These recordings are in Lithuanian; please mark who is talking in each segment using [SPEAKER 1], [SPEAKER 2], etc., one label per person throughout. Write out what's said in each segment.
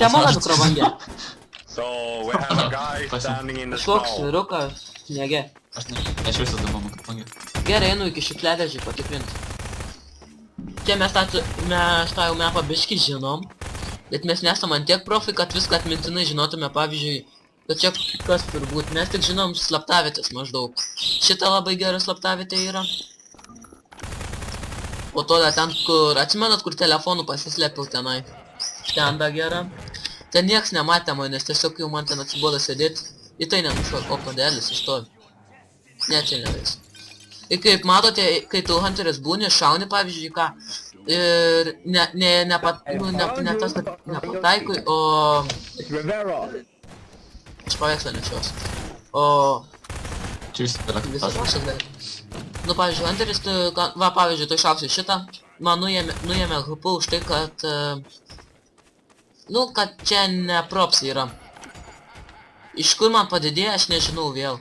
[SPEAKER 1] Te mano mikrobangė.
[SPEAKER 2] So we have a guy standing in the
[SPEAKER 1] Kažkoks
[SPEAKER 2] snow.
[SPEAKER 1] vyrukas sniege.
[SPEAKER 3] Aš nešiausi dabar mikrofongę.
[SPEAKER 1] Gerai, einu iki šiukšliadėžių patikrinti. Čia mes tą jau mapą biškį žinom, bet mes nesam ant tiek profai, kad viską atmintinai žinotume, pavyzdžiui, kad čia kas turbūt, mes tik žinom slaptavietės maždaug. Šita labai gera slaptavietė yra. Po to da ten, kur, atsimenat, kur telefonų pasislėpiau tenai. Ten da gera. Ten nieks nematė man, nes tiesiog jau man ten atsibodo sėdėti. Į tai nenušau, o padelis išstovi. Ne, čia neveis. Ir kaip matote, kai tu hunteris būni, šauni pavyzdžiui ką, ir nepataikui, o... Aš paveikslą nešios. O...
[SPEAKER 3] Čia visi
[SPEAKER 1] Visas
[SPEAKER 3] telefonas.
[SPEAKER 1] visas gali. Nu, pavyzdžiui, hunteris, tu, va, pavyzdžiui, tu iššauksi šitą, man nuėmė HP už tai, kad... Nu, kad čia ne props yra. Iš kur man padidėjo, aš nežinau vėl.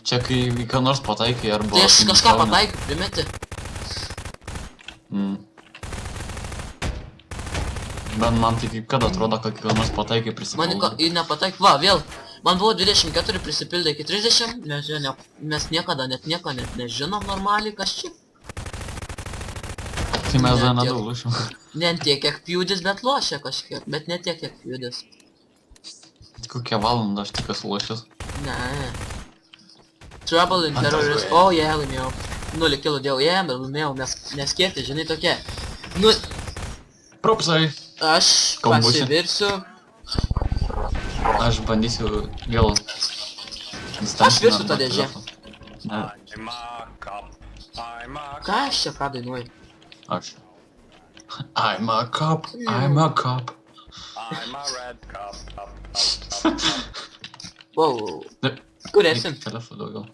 [SPEAKER 3] Čia kai ką nors pataikai arba...
[SPEAKER 1] Tai aš kažką pataikiu, primeti.
[SPEAKER 3] Bet man tai kaip kad atrodo, kad ką nors pataikai
[SPEAKER 1] Man
[SPEAKER 3] prisipildo.
[SPEAKER 1] ir nepataik, va, vėl. Man buvo 24, prisipildė iki 30, mes niekada net nieko net nežinom normaliai, kas čia.
[SPEAKER 3] Tai mes dar
[SPEAKER 1] ne,
[SPEAKER 3] nedaug lošim.
[SPEAKER 1] Ne tiek, kiek pjūdis, bet lošia kažkiek, bet ne tiek, kiek pjūdis.
[SPEAKER 3] Kokią valandą aš tik esu lošęs.
[SPEAKER 1] Ne. Trouble in terrorist, o, jie, laimėjau. 0 kilų dėl jiem, bet laimėjau, nes kiek, žinai, tokie. Nu,
[SPEAKER 3] Propsai.
[SPEAKER 1] aš
[SPEAKER 3] Kambučiai.
[SPEAKER 1] pasivirsiu.
[SPEAKER 3] Aš bandysiu vėl...
[SPEAKER 1] Aš virsiu tą dėžę.
[SPEAKER 3] Ne,
[SPEAKER 2] I'm a cop. I'm a cop.
[SPEAKER 1] Ką aš čia ką dainuoju?
[SPEAKER 3] aš. I'm a cop, I'm a cop.
[SPEAKER 2] I'm a red cop.
[SPEAKER 1] Wow,
[SPEAKER 3] Ne,
[SPEAKER 1] kur esi?
[SPEAKER 3] telefonu daugiau.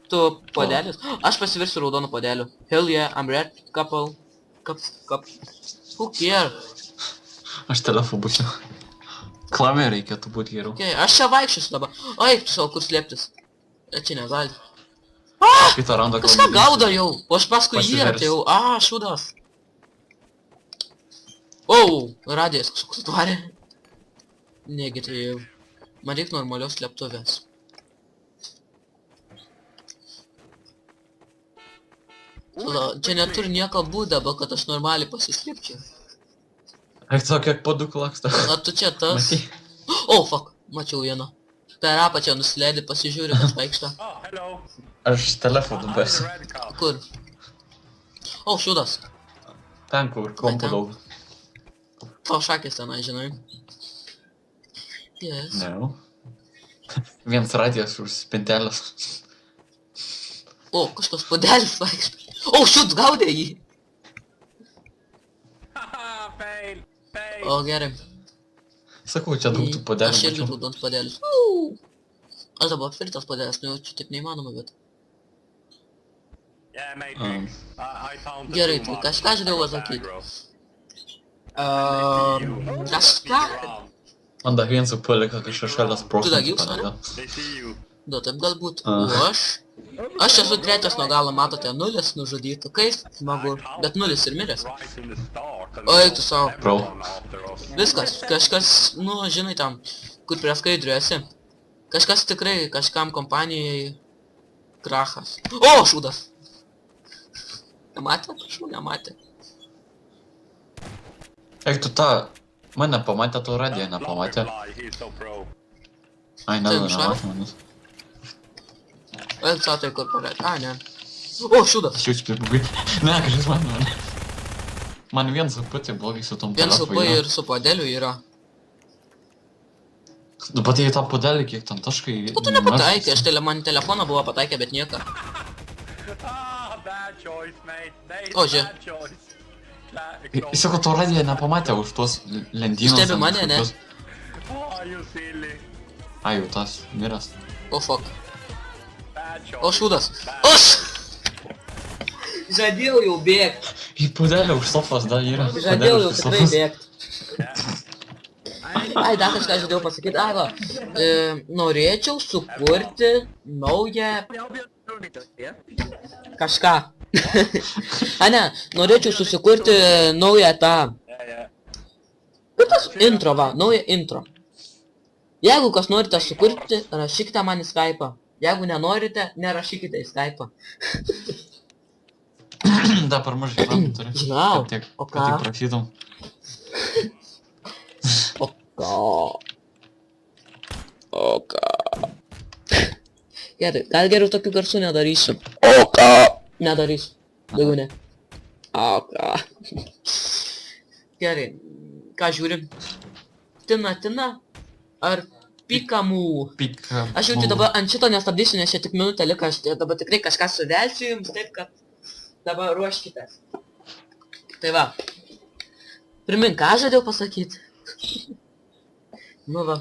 [SPEAKER 1] Tu podelis? Aš pasivirsiu raudonų podelių. Hell yeah, I'm red, couple. Cup. Who care?
[SPEAKER 3] Aš telefonu būsiu. Klavė reikėtų būti geriau.
[SPEAKER 1] Okay, aš čia vaikščiosiu dabar. Oi, savo kur slėptis. Čia negali.
[SPEAKER 3] Kitą randą
[SPEAKER 1] Kažką gaudo jau, o aš paskui jį
[SPEAKER 3] Pasivers.
[SPEAKER 1] atėjau. Šūdas. O, radijas kažkoks tvarė. Negi tai jau. Man reikia normalios slėptuvės. Čia neturi nieko būdą, bet kad aš normaliai pasislėpčiau.
[SPEAKER 3] Eik to, kiek padų klaksta.
[SPEAKER 1] Na tu čia tas.
[SPEAKER 3] Matei?
[SPEAKER 1] O, fuck, mačiau vieną. Per apačią nusileidai, pasižiūri, kas vaikšto.
[SPEAKER 2] Oh, hello.
[SPEAKER 3] Aš telefonu
[SPEAKER 2] I'm the
[SPEAKER 3] besiu.
[SPEAKER 2] red cop.
[SPEAKER 1] Kur? O, šūdas.
[SPEAKER 3] Ten kur, kompų
[SPEAKER 1] ten.
[SPEAKER 3] daug.
[SPEAKER 1] Tau šakės tenai, žinai. Yes.
[SPEAKER 3] Ne. Vienas radijas už spintelės.
[SPEAKER 1] O, kažkoks pudelis vaikšto. O, šūt, gaudė jį.
[SPEAKER 2] Haha, fail.
[SPEAKER 1] O, gerai.
[SPEAKER 3] Sakau, čia daug tų podelių.
[SPEAKER 1] Aš irgi
[SPEAKER 3] mačiau.
[SPEAKER 1] raudonus pudelis. Aš dabar apvirtas pudelis, nu čia taip neįmanoma, bet.
[SPEAKER 2] Yeah, mate. I found the
[SPEAKER 1] Gerai,
[SPEAKER 2] two
[SPEAKER 1] tai
[SPEAKER 2] monsters
[SPEAKER 1] kažką žinau
[SPEAKER 2] from the
[SPEAKER 1] pasakyti.
[SPEAKER 2] aggro.
[SPEAKER 1] Kažką.
[SPEAKER 2] Around.
[SPEAKER 3] Man dar vienas užpuolė, kad aš šešėlės
[SPEAKER 1] dar
[SPEAKER 3] procentų
[SPEAKER 1] gilsta, ne?
[SPEAKER 3] padeda.
[SPEAKER 2] They see you.
[SPEAKER 1] Nu, taip galbūt. O aš? Aš esu trečias nuo galo, matote, 0 nužudytų. Kaip smagu, bet 0 ir miręs.
[SPEAKER 2] Right in the start. And
[SPEAKER 1] Oi, tu savo.
[SPEAKER 3] Bro.
[SPEAKER 2] everyone after us.
[SPEAKER 1] Viskas, kažkas, nu, žinai tam, kur prie skaidrių esi. Kažkas tikrai, kažkam kompanijai krachas. O, šūdas. Nematė? Prašau, nematė.
[SPEAKER 3] Eik tu tą, mane pamatė, tu radiją nepamatė.
[SPEAKER 2] Fly, he's so pro.
[SPEAKER 3] Ai, ne,
[SPEAKER 1] Taip,
[SPEAKER 3] nematė manęs.
[SPEAKER 1] Eik, satai, kur parėt. A, ne. O, šūdas.
[SPEAKER 3] Aš jaučiu pirbūgai. Ne, kažkas man. Man vienas pati blogai su tom
[SPEAKER 1] Vien su
[SPEAKER 3] telefu
[SPEAKER 1] P
[SPEAKER 3] yra.
[SPEAKER 1] ir su podeliu yra.
[SPEAKER 3] Nu, patai tą pudelį, kiek ten taškai...
[SPEAKER 1] O tu nepataikė, man telefoną buvo pataikę, bet nieko.
[SPEAKER 2] Ah, bad choice, mate. Mate,
[SPEAKER 1] Oh, yeah.
[SPEAKER 2] bad choice.
[SPEAKER 3] Jis sako, to radiją nepamatė už tuos lentynus.
[SPEAKER 1] Stebi mane, ne?
[SPEAKER 2] Oh, you silly.
[SPEAKER 3] Ai, jau tas miras.
[SPEAKER 1] O, fuck.
[SPEAKER 2] Bad choice.
[SPEAKER 1] O, šūdas. Aš! Žadėjau jau bėgt.
[SPEAKER 3] Į pudelį už sofos dar yra.
[SPEAKER 1] Žadėjau jau
[SPEAKER 3] Pudelį už
[SPEAKER 1] tikrai
[SPEAKER 3] sofos.
[SPEAKER 1] bėgt. Ai, dar kažką žadėjau pasakyti. Ai, va. Norėčiau sukurti naują kažką. A ne, norėčiau susikurti naują tą...
[SPEAKER 2] Yeah.
[SPEAKER 1] Kaip tas intro va, naują intro. Jeigu kas norite sukurti, rašykite man į Skype'ą. Jeigu nenorite, nerašykite į Skype'ą.
[SPEAKER 3] Da, per mažai reklamų turi.
[SPEAKER 1] Žinau,
[SPEAKER 3] Kad tiek-
[SPEAKER 1] o
[SPEAKER 3] kad tik
[SPEAKER 1] ką?
[SPEAKER 3] prašytum.
[SPEAKER 1] O ką? O ką? Gerai, gal geriau tokių garsų nedarysiu. O ką? Nedarysiu. Daugiau ne. O ką? Gerai, ką žiūrim? Tina ar pikamų?
[SPEAKER 3] Pika.
[SPEAKER 1] Aš jau tai dabar ant šito nestabdysiu, nes čia tik minutė liko, aš dabar tikrai kažką suvelsiu jums, taip kad dabar ruoškitės. Tai va. Primink, ką žadėjau pasakyti? Nu va.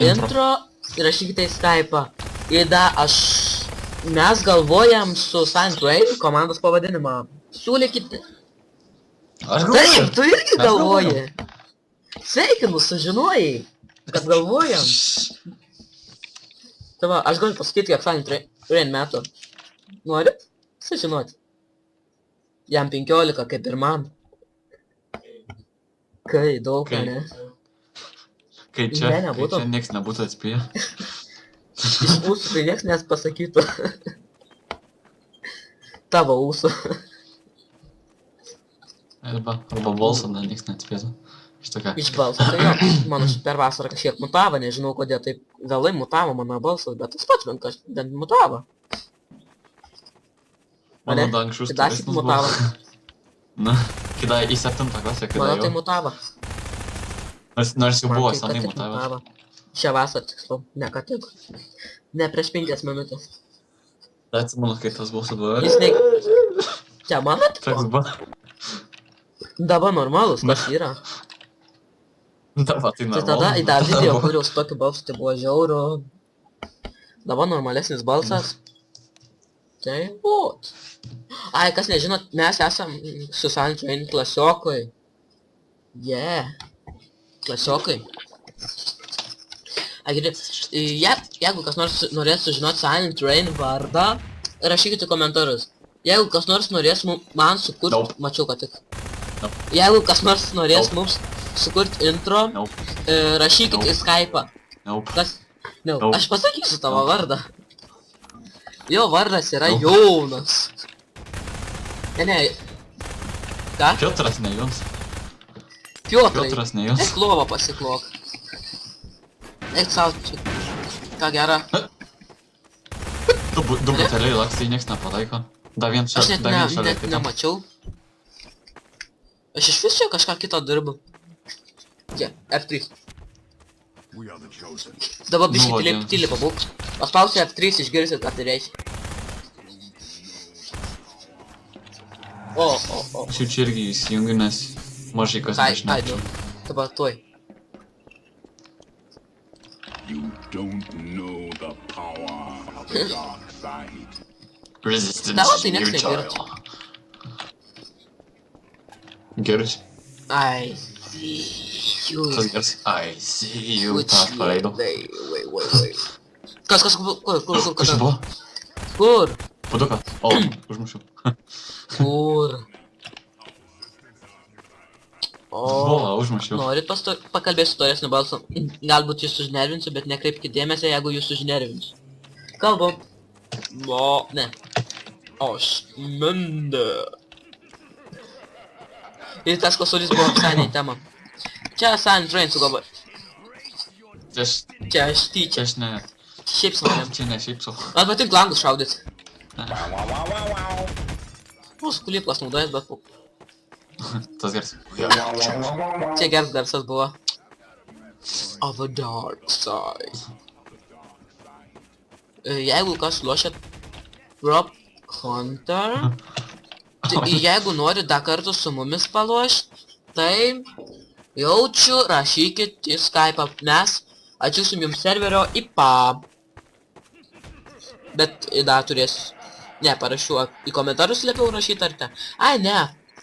[SPEAKER 1] Intro įrašykite į Skype'ą. Mes galvojam su Silent Rain komandos pavadinimą. Siūlykite.
[SPEAKER 3] Aš
[SPEAKER 1] Taip,
[SPEAKER 3] galvoju.
[SPEAKER 1] tu irgi galvoji. Sveikinu, sužinojai, kad galvojam. Tai va, aš galiu pasakyti, kiek Silent Rain metų. Norit? Sužinoti. Jam 15, kaip ir man. Kai daug,
[SPEAKER 3] Kai-
[SPEAKER 1] ne?
[SPEAKER 3] Kai
[SPEAKER 1] Ne,
[SPEAKER 3] čia
[SPEAKER 1] nebūtų.
[SPEAKER 3] nieks nebūtų atspėję.
[SPEAKER 1] Iš mūsų tai nieks pasakytų. Tavo ūsų.
[SPEAKER 3] Arba balsą, na, nieks neatspėtų. Šitą ką.
[SPEAKER 1] Iš balso, tai jo. Mano per vasarą kažkiek mutavo, nežinau kodėl taip vėlai mutavo mano balsas, bet tas pats bent mutavo.
[SPEAKER 3] Mano
[SPEAKER 1] Ane?
[SPEAKER 3] da anksčiau
[SPEAKER 1] Kai dar
[SPEAKER 3] storesnis
[SPEAKER 1] mutavo.
[SPEAKER 3] Na, kada į 7 klasę, kada
[SPEAKER 1] Mano tai
[SPEAKER 3] jau.
[SPEAKER 1] mutavo.
[SPEAKER 3] Nors jau
[SPEAKER 1] Man
[SPEAKER 3] buvo
[SPEAKER 1] tai ką
[SPEAKER 3] senai
[SPEAKER 1] tik
[SPEAKER 3] mutavęs.
[SPEAKER 1] mutavo. Šią vasarą tiksliau, ne ką tik. Ne prieš 5 minutės.
[SPEAKER 3] Atsimenu, kai tas buvo sudvojęs.
[SPEAKER 1] Jis ne... Čia mano
[SPEAKER 3] Toks
[SPEAKER 1] tipo?
[SPEAKER 3] buvo.
[SPEAKER 1] Dabar normalus, kas yra.
[SPEAKER 3] Dabar tai
[SPEAKER 1] Tai
[SPEAKER 3] normalu.
[SPEAKER 1] tada į tą
[SPEAKER 3] Tada
[SPEAKER 1] video,
[SPEAKER 3] buvo-
[SPEAKER 1] kurios tokį balsą, tai buvo žiauru. Dabar normalesnis balsas. Tai būt. Ai, kas nežinot, mes esam su Silent Rain klasiokai. Yeah. Klasiokai. Ai, gerai. Jeigu kas nors norės sužinoti Silent Rain vardą, rašykite komentarus. Jeigu kas nors norės man sukurti...
[SPEAKER 3] Nope.
[SPEAKER 1] Mačiau, kad tik.
[SPEAKER 3] Nope.
[SPEAKER 1] Jeigu kas nors norės
[SPEAKER 3] Nope.
[SPEAKER 1] mums sukurti intro,
[SPEAKER 3] Nope.
[SPEAKER 1] rašykite
[SPEAKER 3] Nope.
[SPEAKER 1] į Skype'ą.
[SPEAKER 3] Nope.
[SPEAKER 1] Kas? No,
[SPEAKER 3] Nope.
[SPEAKER 1] aš pasakysiu tavo
[SPEAKER 3] Nope.
[SPEAKER 1] vardą. Jo vardas yra
[SPEAKER 3] Nope.
[SPEAKER 1] Jonas. Ne. Ką?
[SPEAKER 3] Piotras ne jums.
[SPEAKER 1] Piotrai.
[SPEAKER 3] Piotras ne jums.
[SPEAKER 1] Eik lovą pasiklok. Eik savo čia. Ką gera.
[SPEAKER 3] Du buteliai laksai nieks nepalaiko. Da vien
[SPEAKER 1] Aš
[SPEAKER 3] šalia,
[SPEAKER 1] net,
[SPEAKER 3] da vien šalia
[SPEAKER 1] net
[SPEAKER 3] kito.
[SPEAKER 1] nemačiau. Aš iš vis čia kažką kito dirbu. Čia, F3. Dabar biškai
[SPEAKER 3] Nuodėmės.
[SPEAKER 1] tyliai pabūk. Paspausiu F3, išgirsit, ką tai reiškia. O.
[SPEAKER 3] Aš jau čia irgi įsijungiu, nes mažai kas
[SPEAKER 1] Ai,
[SPEAKER 3] nežinau.
[SPEAKER 1] dabar tuoj.
[SPEAKER 4] You don't know the power of the dark side.
[SPEAKER 3] Resistance
[SPEAKER 1] Tavo tai
[SPEAKER 3] is
[SPEAKER 1] nieks
[SPEAKER 3] futile.
[SPEAKER 1] negirdi.
[SPEAKER 3] Girdi?
[SPEAKER 1] I see
[SPEAKER 3] Tas
[SPEAKER 1] you.
[SPEAKER 3] gers. I see you. Tą aš paleidau.
[SPEAKER 1] Wait. Kas, kur,
[SPEAKER 3] Kas čia buvo?
[SPEAKER 1] kur,
[SPEAKER 3] Puduką. O, užmušiau.
[SPEAKER 1] kur? O,
[SPEAKER 3] Buvo, užmušiau.
[SPEAKER 1] norit pakalbėsiu toresniu balsu. Galbūt jūs užnervinsiu, bet nekreipkite dėmesio, jeigu jūs užnervinsiu. Kalbu. Ne. Aš mende. Ir tas kosulys buvo visai ne į temą. Čia Silent Rain sugalvojo. Čia aš
[SPEAKER 3] Čia
[SPEAKER 1] tyčia.
[SPEAKER 3] aš ne.
[SPEAKER 1] Šiaip smagiam.
[SPEAKER 3] Čia ne šiaip sau.
[SPEAKER 1] Man patinka langus šaudyt.
[SPEAKER 2] Wow.
[SPEAKER 1] Mūsų kuliplas naudojas, bet
[SPEAKER 3] Tas gers.
[SPEAKER 1] čia geras garsas buvo. Of a dark side. Jeigu kas lošia Rob Hunter, tai jeigu nori dar kartą su mumis palošt, tai jaučiu, rašykit į Skype'ą, mes atsiųsim jums serverio IPA. Bet dar turės, ne, parašiau į komentarus liepiau rašyti ar ten. Ai, ne,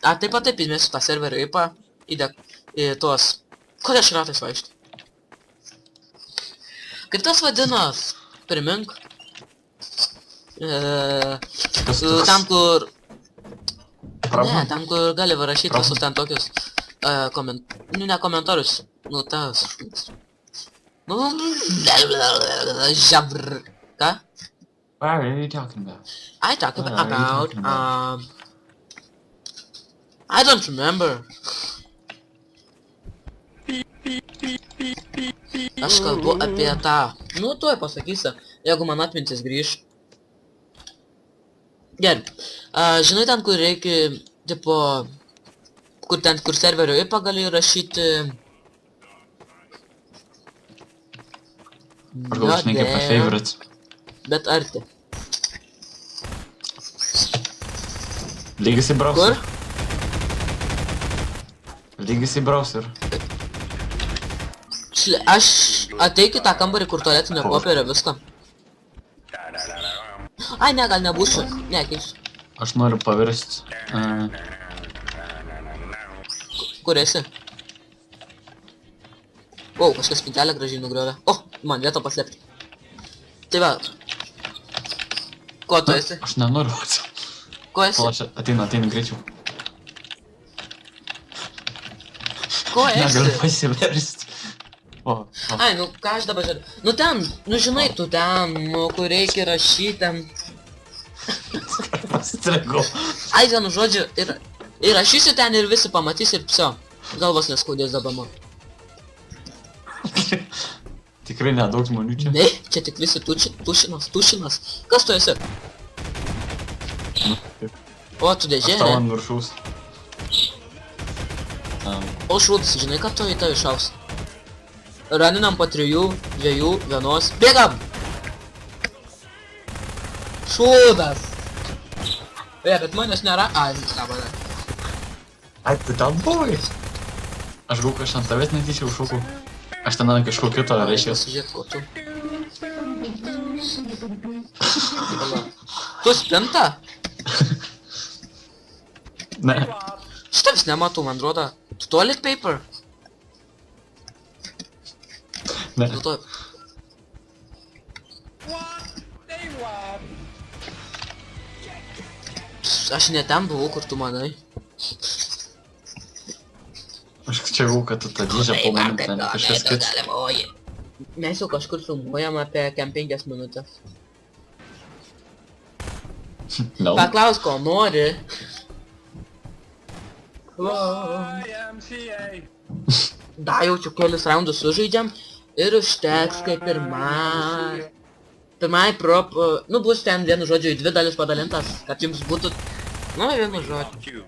[SPEAKER 1] taip pat taip įmėsiu tą serverio IPA į tuos, kodėl aš ratais vaikštai. Kaip tas vadinas? Primink.
[SPEAKER 3] Kas toks?
[SPEAKER 1] Ten kur... Ne,
[SPEAKER 3] Pravda?
[SPEAKER 1] ten kur gali rašyti
[SPEAKER 3] Pravda.
[SPEAKER 1] visus ten tokius... Nu, ne komentarus. Nu, tas... Nu... Žabr... Ką?
[SPEAKER 3] What are you talking about?
[SPEAKER 1] I talk
[SPEAKER 3] What are you
[SPEAKER 1] about...
[SPEAKER 3] talking about?
[SPEAKER 1] I don't remember. Aš kalbu apie tą... Nu, tuoj pasakysiu, jeigu man atmintis grįž. Gerai. Žinai ten, kur reikia, tipo... Kur ten, kur serverio IP gali rašyti...
[SPEAKER 3] Ar gal šneki apie favorites?
[SPEAKER 1] Bet arti.
[SPEAKER 3] Lygis į browser.
[SPEAKER 1] Kur?
[SPEAKER 3] Lygis į browser.
[SPEAKER 1] Aš ateik į tą kambarį, kur tualetinio popierio viską. Ai, ne, gal nebūsiu. Nekeisiu.
[SPEAKER 3] Aš noriu pavirsti.
[SPEAKER 1] Kur esi? O, kažkas spintelę gražiai nugriovė. O, man vietą paslėpti. Tai va. Ko tu esi?
[SPEAKER 3] Aš nenoriu.
[SPEAKER 1] Ko esi?
[SPEAKER 3] Palauk, ateina greičiau.
[SPEAKER 1] Ko
[SPEAKER 3] Negaliu
[SPEAKER 1] esi?
[SPEAKER 3] pasiversti. O.
[SPEAKER 1] Ai, nu ką aš dabar žadu? Nu ten, nu žinai, tu ten, nu kur reikia rašyti ten.
[SPEAKER 3] Pasitrigau.
[SPEAKER 1] Ai, vienu žodžiu, ir rašysiu ten ir visi pamatys ir psio. Galvos neskaudės dabar man.
[SPEAKER 3] Tikrai nedaug žmonių čia.
[SPEAKER 1] Ne, čia tik visi tušinas. Kas tu esi? O, tu dėžė,
[SPEAKER 3] Aš tau
[SPEAKER 1] ne?
[SPEAKER 3] ant viršaus.
[SPEAKER 1] O šūdas, žinai, kad tu į tave šaus. Raninam po 3, 2, 1. Bėgam! Šūdas! Bet manęs nėra... Ai, ką man.
[SPEAKER 3] Ai, tu ten buvai. Aš galvoju, aš ant tavęs netyčia užšokau. Aš ten ant kažko kito reiškia.
[SPEAKER 1] Pasižiūrėk, ko tu. Tu spinta?
[SPEAKER 3] Ne.
[SPEAKER 1] Šitą vis nematau, man atrodo. Tu toilet paper?
[SPEAKER 3] Ne.
[SPEAKER 1] Tu to... Aš ne ten buvau, kur tu manai.
[SPEAKER 3] Aš čia galvoju, kad tu tą dėžę po manim ten kažkas kits.
[SPEAKER 1] Mes jau kažkur filmuojam apie 5 minutės.
[SPEAKER 3] No.
[SPEAKER 1] Paklaus, ko nori.
[SPEAKER 2] YMCA.
[SPEAKER 1] Da, jaučiu kelius raundus sužaidžiam ir užteks kaip pirmai prop, nu bus ten vienu žodžiu į 2 dalis padalintas, kad jums būtų, nu vienu žodžiu.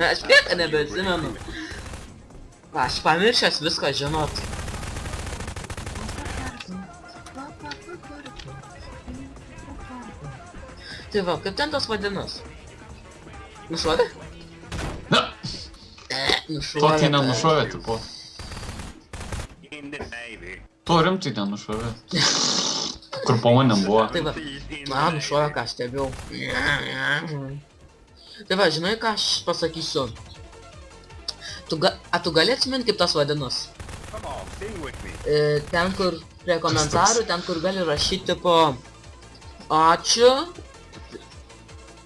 [SPEAKER 1] Aš nieko nebeatsimenu. Aš pamiršęs viską žinot. Tai va, kaip ten tas vadinas? Nušovė?
[SPEAKER 3] Na,
[SPEAKER 1] Nušovė.
[SPEAKER 3] to tai nenušovė, tipo.
[SPEAKER 2] In the Navy.
[SPEAKER 3] To rimtai nenušovė. Kur po manim buvo.
[SPEAKER 1] Tai va, man nušovė, ką aš stebėjau. Tai va, žinai, ką aš pasakysiu? Tu gali atsimint, kaip tas vadinas?
[SPEAKER 2] Come on, sing with me.
[SPEAKER 1] Ten, kur prie komentarų, ten, kur gali rašyti po... Ačiū.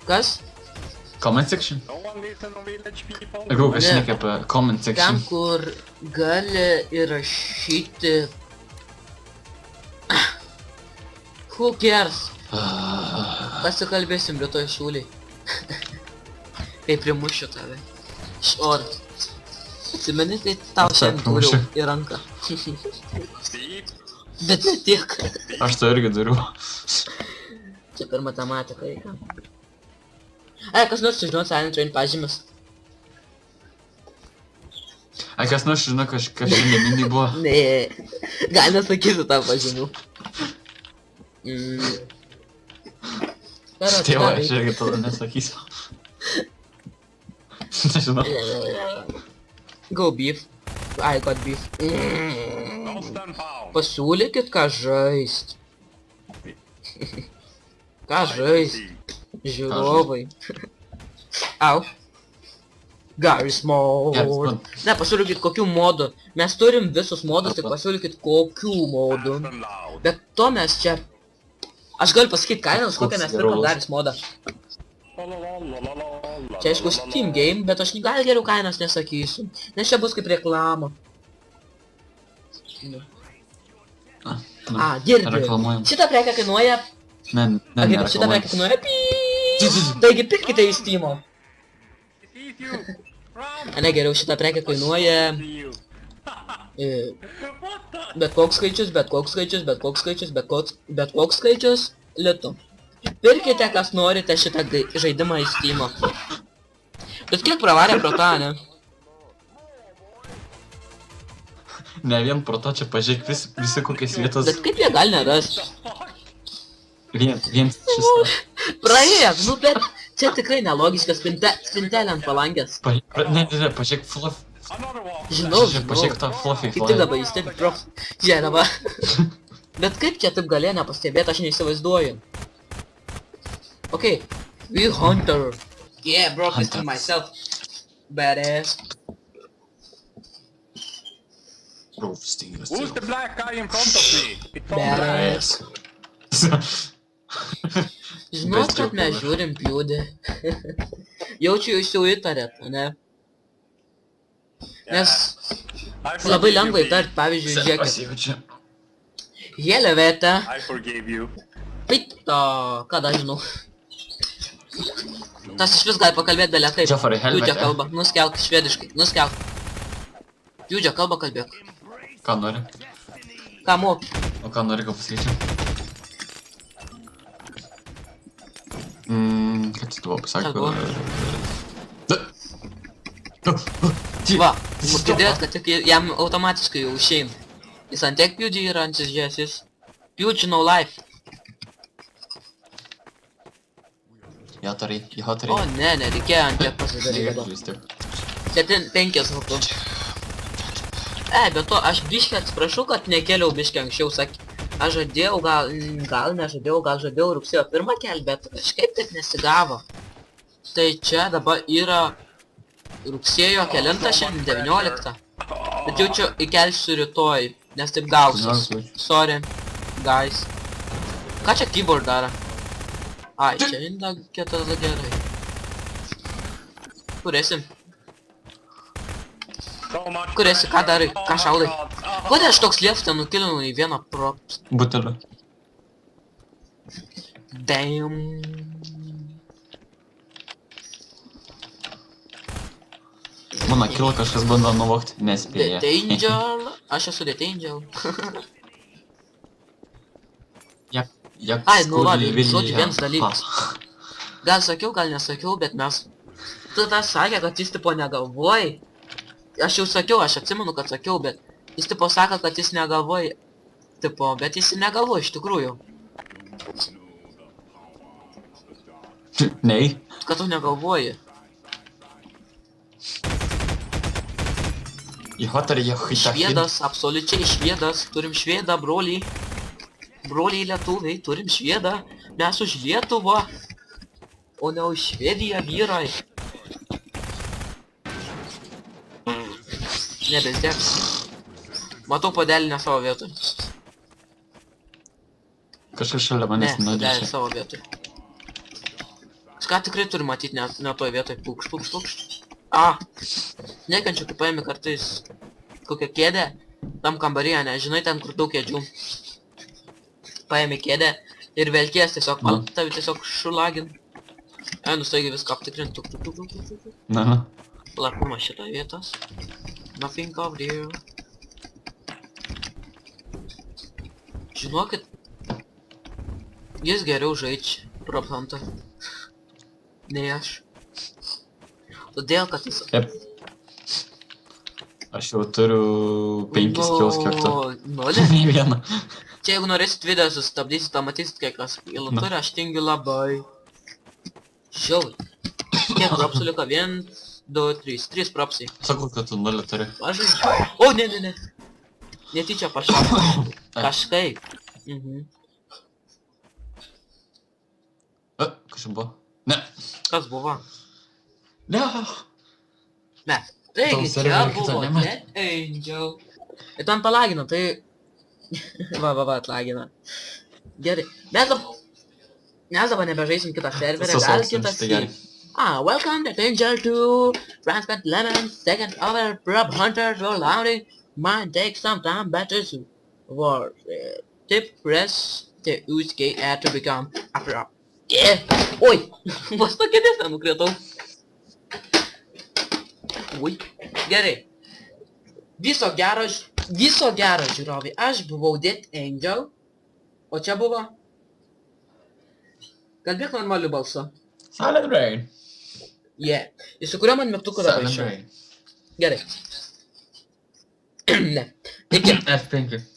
[SPEAKER 1] Kas?
[SPEAKER 3] Comment section?
[SPEAKER 2] No one listen to village people.
[SPEAKER 3] Aš galvoju, kad
[SPEAKER 1] Ne.
[SPEAKER 3] šneki apie comment
[SPEAKER 1] Ten,
[SPEAKER 3] section.
[SPEAKER 1] kur gali įrašyti... Who cares? Pasikalbėsim rytoj šūliai. Kai primušiu tave. Iš oro. Atsimeni, kai tau šiandien
[SPEAKER 3] primušiu.
[SPEAKER 1] turiu į ranką.
[SPEAKER 2] Steve.
[SPEAKER 1] Bet ne tiek.
[SPEAKER 3] Aš to irgi dariau.
[SPEAKER 1] Čia per matematiką reikia. Ai, kas nors sužinot Silent Train pažymis.
[SPEAKER 3] Ai, kas nors žino, kas šiandieninį buvo.
[SPEAKER 1] Ne, gal nesakysiu tą pažymių.
[SPEAKER 3] Tėvo, aš irgi tada nesakysiu. Nežinau.
[SPEAKER 1] Go beef. I got beef.
[SPEAKER 2] Lost and found.
[SPEAKER 1] Pasiūlykit ką žaist. Ką žaist, žiūrovai. Au. Garry's mode.
[SPEAKER 3] Geras mode.
[SPEAKER 1] Ne, pasiūlykit kokių modų. Mes turim visus modus, tik pasiūlykit kokių modų.
[SPEAKER 2] And loud.
[SPEAKER 1] Bet to mes čia Aš galiu pasakyti kainas, kokią mes pirkom Darius modą. Čia aišku Steam game, bet aš gal geriau kainas nesakysiu. Nes čia bus kaip reklama. Girdi.
[SPEAKER 3] Reklamuojam.
[SPEAKER 1] Šitą prekę kainuoja...
[SPEAKER 3] Ne,
[SPEAKER 1] Šitą prekę kainuoja Taigi pirkite į Steam'o. Ne, geriau šitą prekę kainuoja... Bet koks skaičius litų. Pirkite, kas norite šitą žaidimą į Steam'o. Bet kiek pravarė pro tą, ne?
[SPEAKER 3] Ne vien pro to, čia pažiūrėk visi kokias vietas.
[SPEAKER 1] Bet kaip jie gali nerast?
[SPEAKER 3] Vien šis.
[SPEAKER 1] Praėjęs, nu bet čia tikrai nelogiškas spintelė ant palangės.
[SPEAKER 3] Ne, pažiūrėk fluff.
[SPEAKER 1] Žinau.
[SPEAKER 3] Pažiūrėk tą fluffy
[SPEAKER 1] Kaip tik dabar jis taip prof. Žiūrėk dabar. Bet kaip čia taip galėjo nepastebėti, aš neįsivaizduoju. Okay, we hunter. Yeah, bro, it's myself. Badass.
[SPEAKER 2] Who's the black guy in front of me? It's all
[SPEAKER 1] Badass. Žinot, kad mes žiūrim pjūdį. Jaučiu, jūs jau įtarėt, ne? Nes labai lengva įtart, pavyzdžiui, žiūrėkit. Helvete.
[SPEAKER 2] I forgive you.
[SPEAKER 1] Pito, kada žinau. Tas iš vis gali pakalbėti belia kaip.
[SPEAKER 3] Jeffrey, helvete.
[SPEAKER 1] Pjūdžio kalba, nuskelk švediškai, nuskelk. Pjūdžio kalba kalbėk.
[SPEAKER 3] Ką nori?
[SPEAKER 1] Ką moki?
[SPEAKER 3] O ką nori, ką pasakyčiau? Ką čia tavo pasakė?
[SPEAKER 1] Va, girdėjot, kad tik jam automatiškai jau išeina. Jis ant tiek pjūdžiai yra ant žiesis. Pjūdžiai no life.
[SPEAKER 3] Jotari.
[SPEAKER 1] O ne, nereikėjo ant tiek pasidaryti dabar. 5 hopu. Bet to aš biškį atsiprašau, kad nekėliau biškį anksčiau, aš žadėjau, gal nežadėjau, gal žadėjau rugsėjo 1 kelti, bet kažkaip taip nesigavo. Tai čia dabar yra rugsėjo kelinta, šiandien 19. Bet jau čia įkelsiu rytoj, nes taip gausis. Sorry, guys. Ką čia keyboard daro? Ai, čia inda kietas gerai. Kur esi? Kur esi, ką darai, ką šaudai? Kodėl aš toks liepstę nukilinau į vieną props?
[SPEAKER 3] Buteliu.
[SPEAKER 1] Damn.
[SPEAKER 3] Mano kilą kažkas bando nuvokti, nespėja.
[SPEAKER 1] The Angel. Aš esu The Angel. Ai, nu va, žodžiu, vienas dalykas. Gal sakiau, gal nesakiau, bet mes... Tada sakė, kad jis tipo negalvoj. Aš jau sakiau, aš atsimenu, kad sakiau, bet... Jis tipo sako, kad jis negalvoj. Tipo, bet jis negalvoj iš tikrųjų.
[SPEAKER 3] Nei.
[SPEAKER 1] Kad tu negalvoji.
[SPEAKER 3] Jotari,
[SPEAKER 1] Švedas, absoliučiai švedas. Turim švedą, broliai. Broliai lietuviai, turim švedą. Mes už Lietuvą. O ne už Švediją, vyrai. Nebesdėks. Matau padelį ne savo vietoj.
[SPEAKER 3] Kažkas šalia manęs
[SPEAKER 1] Ne, padelį
[SPEAKER 3] nuodėčia.
[SPEAKER 1] savo vietoj. Ką tikrai turi matyti ne toj vietoj. Pukšt. Nekančiu, kai paėmė kartais kokią kėdę. Tam kambaryje, nežinai, ten kur daug kėdžių. Paėmė kėdę ir velties tiesiog, tavi tiesiog šulagin. Nustaigiai viską aptikrint.
[SPEAKER 3] Na.
[SPEAKER 1] Lakuma šitą vietas. Nothing over here. Žinokit, jis geriau žaidžia propantą. Nei aš. Todėl, kad jis...
[SPEAKER 3] Aš jau turiu 5 kills kiek tu.
[SPEAKER 1] Nolė?
[SPEAKER 3] Nei vieną.
[SPEAKER 1] Čia jeigu norėsit video sustabdysit, pamatysit, kiek kas kilų turi, aš tingiu labai. Žiauriai. Kiek propsų liko? 1, 2, 3. 3 propsai.
[SPEAKER 3] Sakau, kad tu 0 turi.
[SPEAKER 1] Pažaidžiu. O, ne. Netyčia pašau. Kažkaip.
[SPEAKER 3] Kažkaip buvo? Ne.
[SPEAKER 1] Kas buvo?
[SPEAKER 3] Ne.
[SPEAKER 1] Ne. Taigi, čia
[SPEAKER 3] serverį
[SPEAKER 1] buvo
[SPEAKER 3] kitą nematė.
[SPEAKER 1] The Angel. Ir ten palagino, tai... Va, atlagina. Gerai. Bet Mes dabar nebežaisim kitą serverį,
[SPEAKER 3] Su
[SPEAKER 1] gal
[SPEAKER 3] sausim,
[SPEAKER 1] kitas
[SPEAKER 3] tai gerai.
[SPEAKER 1] welcome the Danger to Transparent Lemon, second over Prop Hunters were loading. Might take some time better to war. Tip press the use key add to become a prop. Yeah! Oi! Vos tokia dėsna nukritau. Ui. Gerai. Viso gero žiūrovai. Aš buvau Dead Angel. O čia buvo? Kalbėk normaliu balsu.
[SPEAKER 3] Silent Rain.
[SPEAKER 1] Yeah. Ir su kuriuo man mygtuku dabar
[SPEAKER 3] Silent
[SPEAKER 1] išėjo.
[SPEAKER 3] Rain.
[SPEAKER 1] Gerai. Ne. Iki.
[SPEAKER 3] F5.